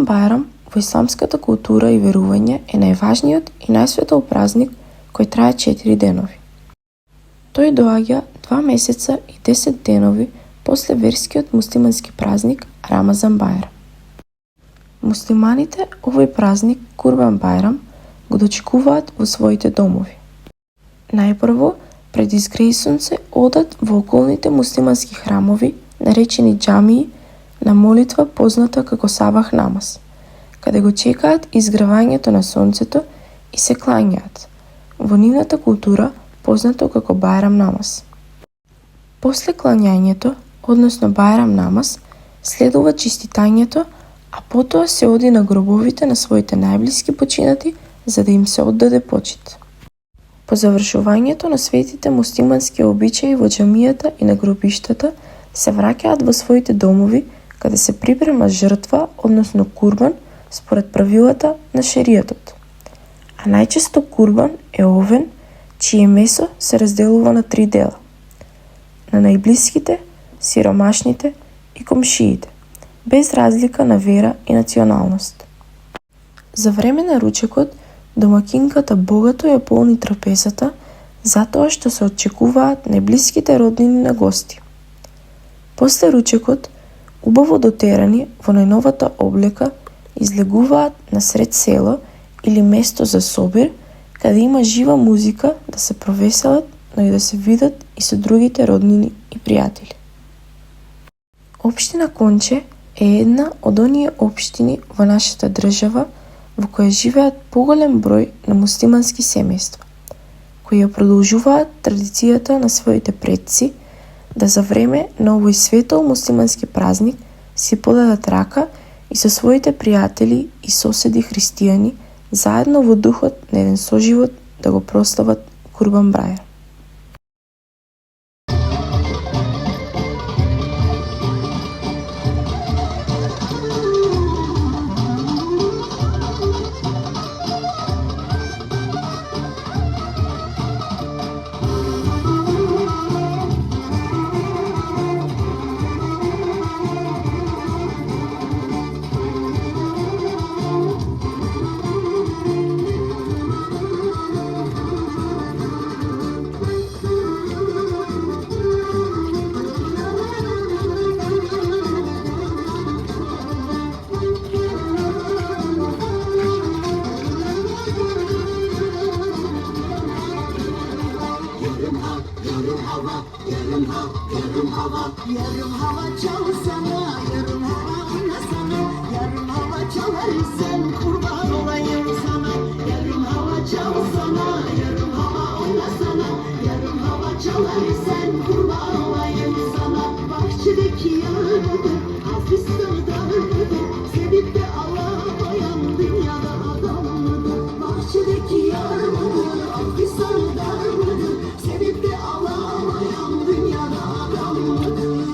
Курбан Бајрам во исламската култура и верување е најважниот и најсветол празник кој трае 4 денови. Тој доаѓа 2 месеца и 10 денови после верскиот муслимански празник Рамазан Бајрам. Муслиманите овој празник Курбан Бајрам го дочекуваат во своите домови. Најпрво, пред изгреј сонце, одат во околните муслимански храмови, наречени џамии, на молитва позната како сабах намаз, каде го чекаат изгревањето на сонцето и се клањаат, во нивната култура познато како Бајрам намаз. После клањањето, односно Бајрам намаз, следува честитањето, а потоа се оди на гробовите на своите најблиски починати за да им се оддаде почит. По завршувањето на светите муслимански обичаи во џамијата и на гробиштата се враќаат во своите домови каде се припрема жртва, односно курбан, според правилата на шеријатот. А најчесто курбан е овен, чие месо се разделува на 3 дела. На најблиските, сиромашните и комшиите, без разлика на вера и националност. За време на ручекот, домакинката богато ја полни трапезата, затоа што се очекуваат најблиските роднини на гости. После ручекот, убаво дотерани во најновата облека, излегуваат на сред село или место за собир, каде има жива музика да се провеселат, но и да се видат и со другите роднини и пријатели. Општина Конче е една од оние општини во нашата држава во која живеат поголем број на муслимански семејства, кои ја продолжуваат традицијата на своите предци да за време на овој светол муслимански празник си подадат рака и со своите пријатели и соседи христијани заедно во духот на еден соживот да го прослават Курбан Бајрам. Yarım hava çalsana, yarım hava oynasana, yarım hava çalar sen kurban olayım sana. Yarım hava çalsana, yarım hava oynasana, yarım hava çalar sen kurban olayım sana. Bahçedeki yarıdır, hafif sırdarıdır, sevip de alamayan dünyada adam mıdır? Bahçedeki yarıdır, hafif sırdarıdır, sevip de alamayan dünyada adam mıdır?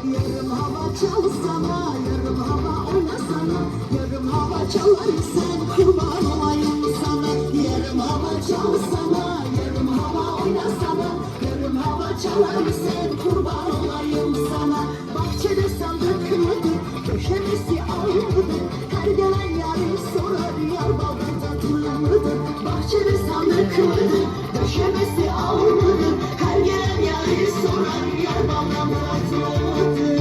Yarım hava çalsana, yarım hava oynasana, yarım hava çalar sen kurban olayım sana. Yarım hava çalsana, yarım hava oynasana, yarım hava çalar sen kurban olayım sana. Bahçede sandık mıdır, köşemesi almıdır, her gelen yarım sorar yar baldan tatlı mıdır? Bahçede sandık mıdır, köşemesi almıdır, her gelen yarım sorar yar baldan tatlı mıdır?